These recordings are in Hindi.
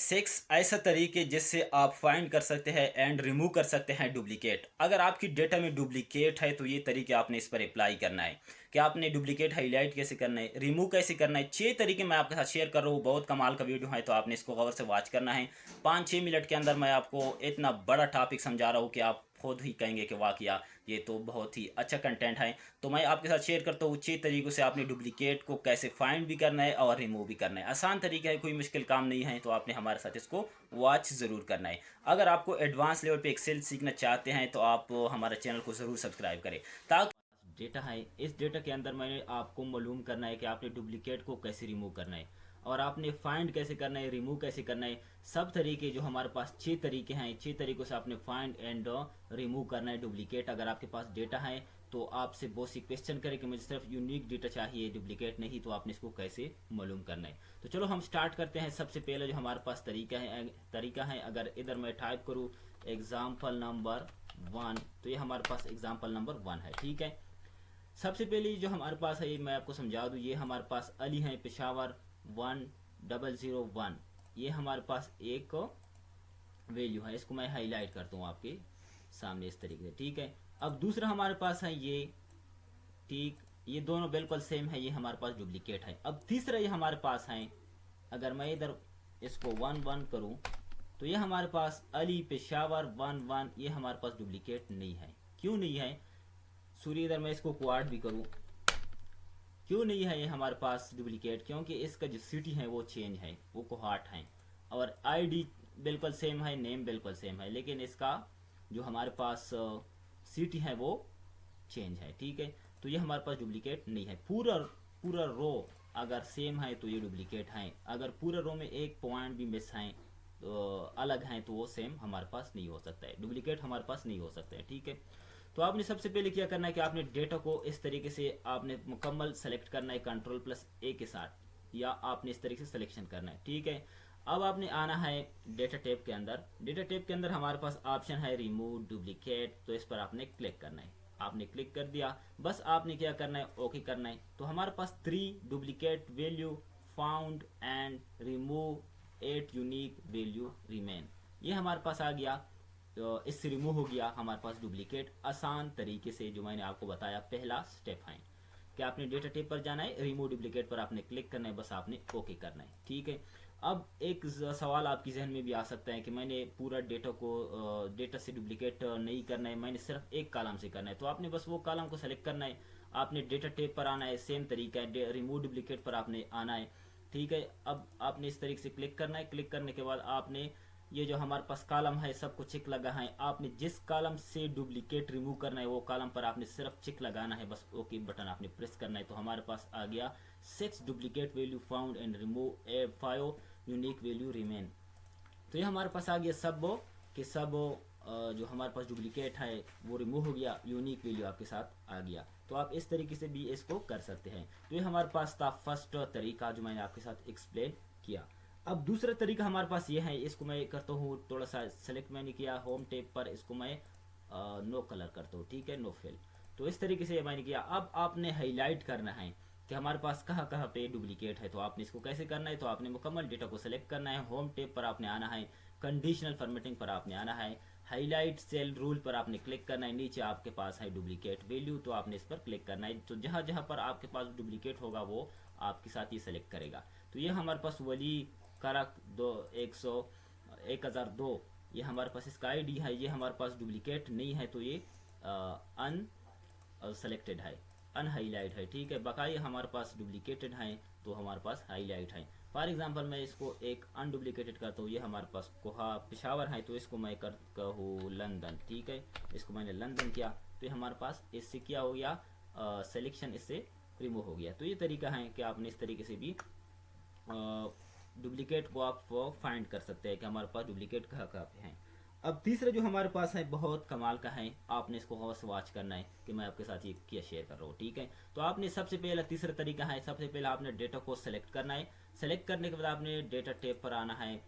6 ऐसा तरीके जिससे आप फाइंड कर सकते हैं एंड रिमूव कर सकते हैं डुप्लीकेट। अगर आपकी डेटा में डुप्लीकेट है तो ये तरीके आपने इस पर अप्लाई करना है कि आपने डुप्लीकेट हाईलाइट कैसे करना है, रिमूव कैसे करना है। 6 तरीके मैं आपके साथ शेयर कर रहा हूँ। बहुत कमाल का वीडियो है तो आपने इसको गौर से वॉच करना है। 5-6 मिनट के अंदर मैं आपको इतना बड़ा टॉपिक समझा रहा हूँ कि आप खुद ही कहेंगे कि वाह किया, ये तो बहुत ही अच्छा कंटेंट है। तो मैं आपके साथ शेयर करता हूँ 6 तरीकों से आपने डुप्लीकेट को कैसे फाइंड भी करना है और रिमूव भी करना है। आसान तरीका है, कोई मुश्किल काम नहीं है, तो आपने हमारे साथ इसको वॉच ज़रूर करना है। अगर आपको एडवांस लेवल पे एक्सेल सीखना चाहते हैं तो आप हमारे चैनल को ज़रूर सब्सक्राइब करें ताकि डेटा है, इस डेटा के अंदर मैंने आपको मालूम करना है कि आपने डुप्लीकेट को कैसे रिमूव करना है और आपने फाइंड कैसे करना है, रिमूव कैसे करना है। सब तरीके जो हमारे पास 6 तरीके हैं, 6 तरीकों से आपने फाइंड एंड रिमूव करना है डुप्लीकेट। अगर आपके पास डेटा है तो आपसे बहुत सी क्वेश्चन करें कि मुझे सिर्फ यूनिक डेटा चाहिए, डुप्लीकेट नहीं, तो आपने इसको कैसे मालूम करना है। तो चलो हम स्टार्ट करते हैं। सबसे पहले जो हमारे पास तरीका है, अगर इधर मैं टाइप करूँ एग्जाम्पल नंबर 1, तो ये हमारे पास एग्जाम्पल नंबर 1 है। ठीक है, सबसे पहले जो हमारे पास है ये मैं आपको समझा दूँ। ये हमारे पास अली है पेशावर 1001, ये हमारे पास एक वैल्यू है। इसको मैं हाईलाइट करता हूँ आपके सामने इस तरीके से। ठीक है, अब दूसरा हमारे पास है ये, ठीक, ये दोनों बिल्कुल सेम है, ये हमारे पास डुप्लीकेट है। अब तीसरा ये हमारे पास है, अगर मैं इधर इसको 1-1 करूँ तो ये हमारे पास अली पेशावर 1-1, ये हमारे पास डुप्लीकेट नहीं है। क्यों नहीं है? सूर्य, इधर मैं इसको क्वाड भी करूँ, क्यों नहीं है ये हमारे पास डुप्लीकेट? क्योंकि इसका जो सिटी है वो चेंज है, वो कोहाट है, और आईडी बिल्कुल सेम है, नेम बिल्कुल सेम है, लेकिन इसका जो हमारे पास सिटी है वो चेंज है। ठीक है, तो ये हमारे पास डुप्लीकेट नहीं है। पूरा पूरा रो अगर सेम है तो ये डुप्लीकेट है। अगर पूरा रो में एक पॉइंट भी मिस है तो अलग है तो वो सेम हमारे पास नहीं हो सकता है, डुप्लीकेट हमारे पास नहीं हो सकता है। ठीक है, तो आपने सबसे पहले क्या करना है कि आपने डेटा को इस तरीके से आपने मुकम्मल सेलेक्ट करना है Ctrl+A के साथ, या आपने इस तरीके से सिलेक्शन करना है। ठीक है, अब आपने आना है डेटा टैब के अंदर। डेटा टैब के अंदर हमारे पास ऑप्शन है रिमूव डुप्लीकेट, तो इस पर आपने क्लिक करना है। आपने क्लिक कर दिया, बस आपने क्या करना है, ओके करना है। तो हमारे पास 3 duplicate value found and remove 8 unique value remain, ये हमारे पास आ गया। तो इससे रिमूव हो गया हमारे पास डुप्लीकेट आसान तरीके से, जो मैंने आपको बताया पहला स्टेप है कि आपने डेटा टेप पर जाना है, रिमूव डुप्लीकेट पर आपने क्लिक करना है, बस आपने ओके करना है। ठीक है, अब एक सवाल आपकी जहन में भी आ सकता है कि मैंने पूरा डेटा को डेटा से डुप्लीकेट नहीं करना है, मैंने सिर्फ एक कॉलम से करना है। तो आपने बस वो कॉलम को सेलेक्ट करना है, आपने डेटा टेप पर आना है, सेम तरीका है, रिमूव डुप्लीकेट पर आपने आना है। ठीक है, अब आपने इस तरीके से क्लिक करना है। क्लिक करने के बाद आपने ये जो हमारे पास कॉलम है सबको चिक लगा है, आपने जिस कॉलम से डुप्लीकेट रिमूव करना है वो कॉलम पर आपने सिर्फ चिक लगाना है, बस ओके बटन आपने प्रेस करना है। तो हमारे पास आ गया 6 duplicate value found and remove 5 unique value remain. तो ये हमारे पास आ गया सब कि सब जो हमारे पास डुप्लीकेट है वो रिमूव हो गया, यूनिक वैल्यू आपके साथ आ गया। तो आप इस तरीके से भी इसको कर सकते हैं। तो ये हमारे पास था फर्स्ट तरीका जो मैंने आपके साथ एक्सप्लेन किया। अब दूसरा तरीका हमारे पास ये है, इसको मैं करता हूँ थोड़ा सा सेलेक्ट मैंने किया होम टेप पर, इसको मैं नो कलर करता हूँ। ठीक है, नो फिल। तो इस तरीके से मैंने किया। अब आपने हाईलाइट करना है कि हमारे पास कहाँ कहाँ पे डुप्लीकेट है। तो आपने इसको कैसे करना है, तो आपने मुकम्मल डेटा को सेलेक्ट करना है, होम टेप पर आपने आना है, कंडीशनल फॉर्मेटिंग पर आपने आना है, हाईलाइट सेल रूल पर आपने क्लिक करना है। नीचे आपके पास है डुप्लीकेट वैल्यू, तो आपने इस पर क्लिक करना है। तो जहाँ जहाँ पर आपके पास डुप्लीकेट होगा वो आपके साथ ही सेलेक्ट करेगा। तो ये हमारे पास वली करक 1002, ये हमारे पास इसका आईडी है, ये हमारे पास डुप्लीकेट नहीं है, तो ये अन सेलेक्टेड है, अनहाईलाइट है। ठीक है, बकाई हमारे पास डुप्लीकेटेड है तो हमारे पास हाईलाइट है। फॉर एग्जांपल मैं इसको एक अनडुप्लीकेटेड करता हूँ, ये हमारे पास कोहा पेशावर है, तो इसको मैं कर कहूँ लंदन। ठीक है, इसको मैंने लंदन किया, तो ये हमारे पास इससे क्या हो गया, सिलेक्शन इससे रिमूव हो गया। तो ये तरीका है कि आपने इस तरीके से भी डुप्लीकेट को आप फाइंड कर सकते हैं कि हमारे पास डुप्लीकेट कहाँ कहाँ पे हैं। अब तीसरा जो हमारे पास है बहुत कमाल का है, आपने इसको गौर से वॉच करना है कि मैं आपके साथ ये क्या शेयर कर रहा हूँ। ठीक है, तो आपने सबसे पहला तीसरा तरीका है, सबसे पहले आपने डेटा को सेलेक्ट करना है। सेलेक्ट करने के बाद आपने डेटा टैब पर आना है,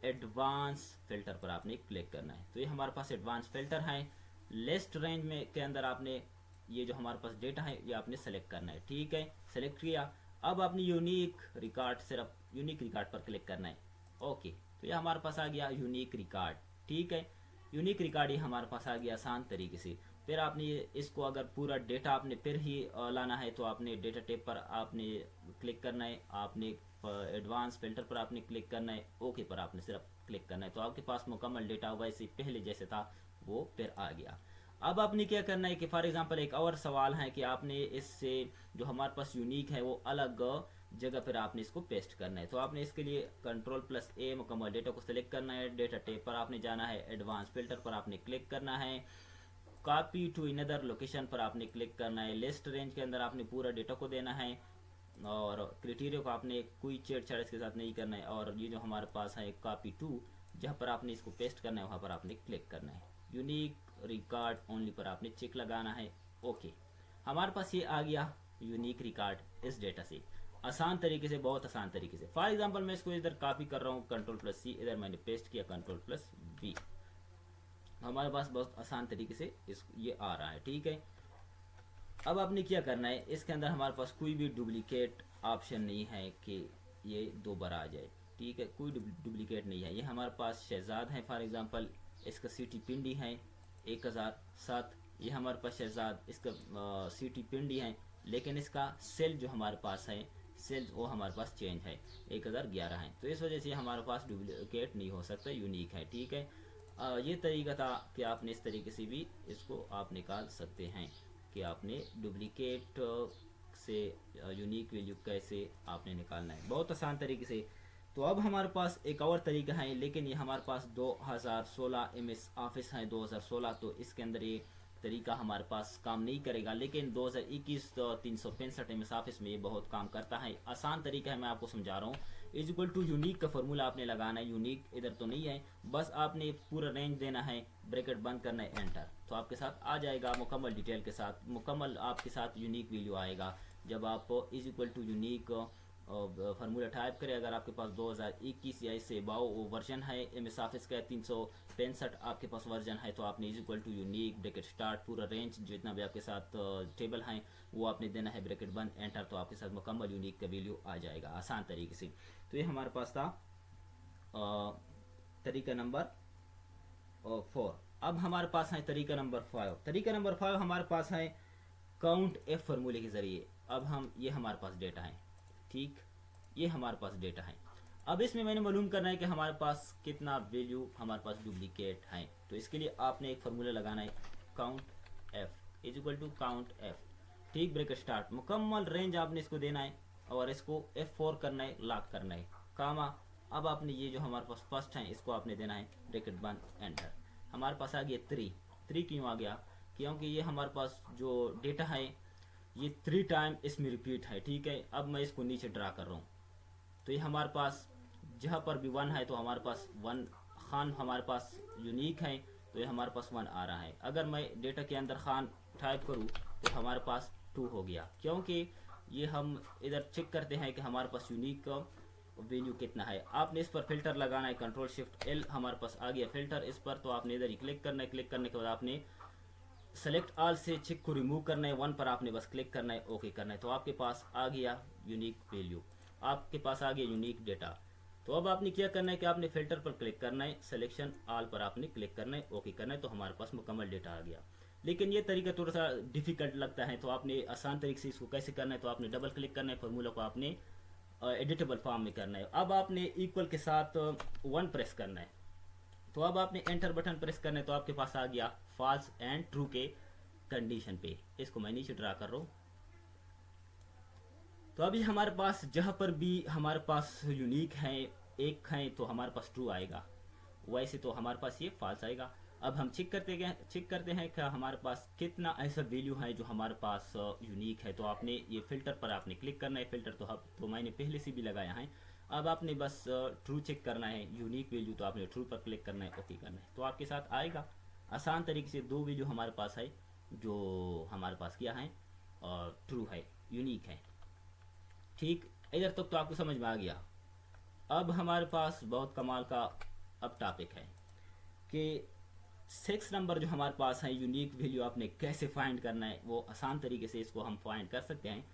एडवांस फिल्टर पर आपने क्लिक करना है। तो ये हमारे पास एडवांस फिल्टर है, लिस्ट रेंज में के अंदर आपने ये जो हमारे पास डेटा है ये आपने सेलेक्ट करना है। ठीक है, सेलेक्ट किया। अब आपने यूनिक रिकॉर्ड, सिर्फ यूनिक रिकॉर्ड पर क्लिक करना है, ओके। तो ये हमारे पास आ गया यूनिक रिकॉर्ड। ठीक है, यूनिक रिकॉर्ड ये हमारे पास आ गया आसान तरीके से। फिर आपने इसको अगर पूरा डेटा आपने फिर ही लाना है तो आपने डेटा टैब पर आपने क्लिक करना है, आपने एडवांस फिल्टर पर आपने क्लिक करना है, ओके पर आपने सिर्फ क्लिक करना है, तो आपके पास मुकम्मल डेटा वैसे पहले जैसे था वो फिर आ गया। अब आपने क्या करना है कि फॉर एग्जांपल एक और सवाल है कि आपने इससे जो हमारे पास यूनिक है वो अलग जगह पर आपने इसको पेस्ट करना है। तो आपने इसके लिए कंट्रोल+A मुकम्मल डेटा को सिलेक्ट करना है, डेटा टैब पर आपने जाना है, एडवांस फिल्टर पर आपने क्लिक करना है, कॉपी टू इनदर लोकेशन पर आपने क्लिक करना है, लिस्ट रेंज के अंदर आपने पूरा डेटा को देना है, और क्राइटेरिया को आपने कोई छेड़छाड़ इसके साथ नहीं करना है, और ये जो हमारे पास है कॉपी टू जहाँ पर आपने इसको पेस्ट करना है वहाँ पर आपने क्लिक करना है, यूनिक रिकॉर्ड ओनली पर आपने चेक लगाना है, ओके। हमारे पास ये आ गया यूनिक रिकॉर्ड इस डेटा से, आसान तरीके से, बहुत आसान तरीके से। फॉर एग्जांपल मैं इसको इधर कॉपी कर रहा हूँ, कंट्रोल+C, इधर मैंने पेस्ट किया कंट्रोल+V, हमारे पास बहुत आसान तरीके से ये आ रहा है। ठीक है, अब आपने क्या करना है, इसके अंदर हमारे पास कोई भी डुप्लीकेट ऑप्शन नहीं है कि ये दो बार आ जाए। ठीक है, कोई डुप्लीकेट नहीं है। ये हमारे पास शहजाद है फॉर एग्जांपल, इसका सिटी पिंडी है 1007, ये हमारे पास शहजाद इसका सिटी पिंडी है, लेकिन इसका सेल जो हमारे पास है सेल वो हमारे पास चेंज है 1011 है, तो इस वजह से हमारे पास डुप्लीकेट नहीं हो सकता, यूनिक है। ठीक है, ये तरीका था कि आपने इस तरीके से भी इसको आप निकाल सकते हैं कि आपने डुप्लीकेट से यूनिक वैल्यू कैसे आपने निकालना है, बहुत आसान तरीके से। तो अब हमारे पास एक और तरीका है, लेकिन ये हमारे पास 2016 MS ऑफिस है 2016, तो इसके अंदर ये तरीका हमारे पास काम नहीं करेगा, लेकिन 2021 तो 365 MS ऑफिस में ये बहुत काम करता है। आसान तरीका है, मैं आपको समझा रहा हूँ। इक्वल टू यूनिक का फॉर्मूला आपने लगाना है, यूनिक इधर तो नहीं है, बस आपने पूरा रेंज देना है, ब्रैकेट बंद करना है, एंटर, तो आपके साथ आ जाएगा मुकम्मल डिटेल के साथ, मुकम्मल आपके साथ यूनिक वैल्यू आएगा। जब आप equal to unique formula type करें, अगर आपके पास 2021 या इससे बाओ वर्जन है MS ऑफिस का 365 आपके पास वर्जन है, तो आपने equal to unique bracket start पूरा रेंज जितना भी आपके साथ टेबल हैं वो आपने देना है, ब्रैकेट बंद, एंटर, तो आपके साथ मुकम्मल यूनिक का वैल्यू आ जाएगा आसान तरीके से। तो ये हमारे पास था तरीका नंबर 4। अब हमारे पास है तरीका नंबर 5। तरीका नंबर 5 हमारे पास है काउंट F फार्मूले के ज़रिए। अब हम ये हमारे पास डेटा है, ठीक, ये हमारे पास डेटा है। अब इसमें मैंने मालूम करना है कि हमारे पास कितना वैल्यू हमारे पास डुप्लीकेट है, तो इसके लिए आपने एक फार्मूला लगाना है, count F equal to count F, ठीक, ब्रेक स्टार्ट, मुकम्मल रेंज आपने इसको देना है और इसको F4 करना है, लॉक करना है, कामा। अब आपने ये जो हमारे पास फर्स्ट है इसको आपने देना है, ब्रैकेट बंद, एंटर। हमारे पास आ गया 3 क्यों आ गया, क्योंकि ये हमारे पास जो डेटा है ये 3 टाइम इसमें रिपीट है। ठीक है, अब मैं इसको नीचे ड्रा कर रहा हूँ, तो ये हमारे पास जहाँ पर भी 1 है तो हमारे पास 1 खान हमारे पास यूनिक है, तो ये हमारे पास 1 आ रहा है। अगर मैं डेटा के अंदर खान टाइप करूँ तो हमारे पास 2 हो गया, क्योंकि ये हम इधर चेक करते हैं कि हमारे पास यूनिक का वैल्यू कितना है। आपने इस पर फिल्टर लगाना है, Ctrl+Shift+L, हमारे पास आ गया फिल्टर इस पर, तो आपने इधर ही क्लिक करना है। क्लिक करने के बाद आपने सेलेक्ट ऑल से चेक को रिमूव करना है, 1 पर आपने बस क्लिक करना है, ओके करना है, तो आपके पास आ गया यूनिक वैल्यू, आपके पास आ गया यूनिक डेटा। तो अब आपने क्या करना है कि आपने फिल्टर पर क्लिक करना है, सिलेक्शन ऑल पर आपने क्लिक करना है, ओके करना है, तो हमारे पास मुकम्मल डेटा आ गया। लेकिन ये तरीका थोड़ा सा डिफिकल्ट लगता है, तो आपने आसान तरीके से इसको कैसे करना है, तो आपने डबल क्लिक करना है, फार्मूला को आपने एडिटेबल फॉर्म में करना है। अब आपने इक्वल के साथ 1 प्रेस करना है, तो अब आपने एंटर बटन प्रेस करना है, तो आपके पास आ गया फॉल्स एंड ट्रू के कंडीशन पे। इसको मैं नीचे ड्रा कर रहा हूँ, तो अभी हमारे पास जहाँ पर भी हमारे पास यूनिक है एक है तो हमारे पास ट्रू आएगा, वैसे तो हमारे पास ये फॉल्स आएगा। अब हम चेक करते हैं कि हमारे पास कितना ऐसा वैल्यू है जो हमारे पास यूनिक है। तो आपने ये फिल्टर पर आपने क्लिक करना है, फिल्टर तो मैंने पहले से भी लगाया है। अब आपने बस ट्रू चेक करना है, यूनिक वैल्यू, तो आपने ट्रू पर क्लिक करना है, ओके करना है, तो आपके साथ आएगा आसान तरीके से। 2 वैल्यू हमारे पास है जो हमारे पास क्या है, और ट्रू है, यूनिक है, ठीक। इधर तक तो आपको समझ में आ गया। अब हमारे पास बहुत कमाल का अब टॉपिक है कि 6 नंबर जो हमारे पास है यूनिक वैल्यू आपने कैसे फाइंड करना है। वो आसान तरीके से इसको हम फाइंड कर सकते हैं।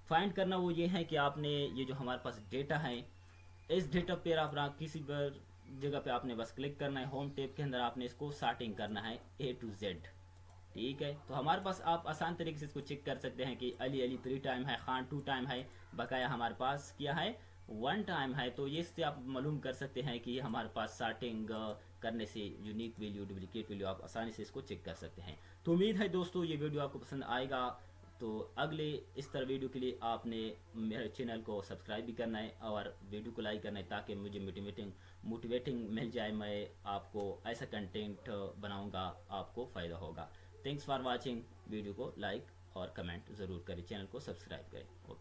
फाइंड करना वो ये है कि आपने ये जो हमारे पास डेटा है, इस डेटा पर आप किसी पर जगह पे आपने बस क्लिक करना है। होम टैब के अंदर आपने इसको सॉर्टिंग करना है A to Z। ठीक है, तो हमारे पास आप आसान तरीके से इसको चेक कर सकते हैं कि अली अली 3 टाइम है, खान 2 टाइम है, बकाया हमारे पास क्या है 1 टाइम है। तो ये इससे आप मालूम कर सकते हैं कि हमारे पास सॉर्टिंग करने से यूनिक वैल्यू, डुप्लीकेट वैल्यू आप आसानी से इसको चेक कर सकते हैं। तो उम्मीद है दोस्तों ये वीडियो आपको पसंद आएगा। तो अगले इस तरह वीडियो के लिए आपने मेरे चैनल को सब्सक्राइब भी करना है और वीडियो को लाइक करना है, ताकि मुझे मोटिवेटिंग मिल जाए। मैं आपको ऐसा कंटेंट बनाऊंगा, आपको फ़ायदा होगा। Thanks for watching. वीडियो को लाइक और कमेंट ज़रूर करें, चैनल को सब्सक्राइब करें।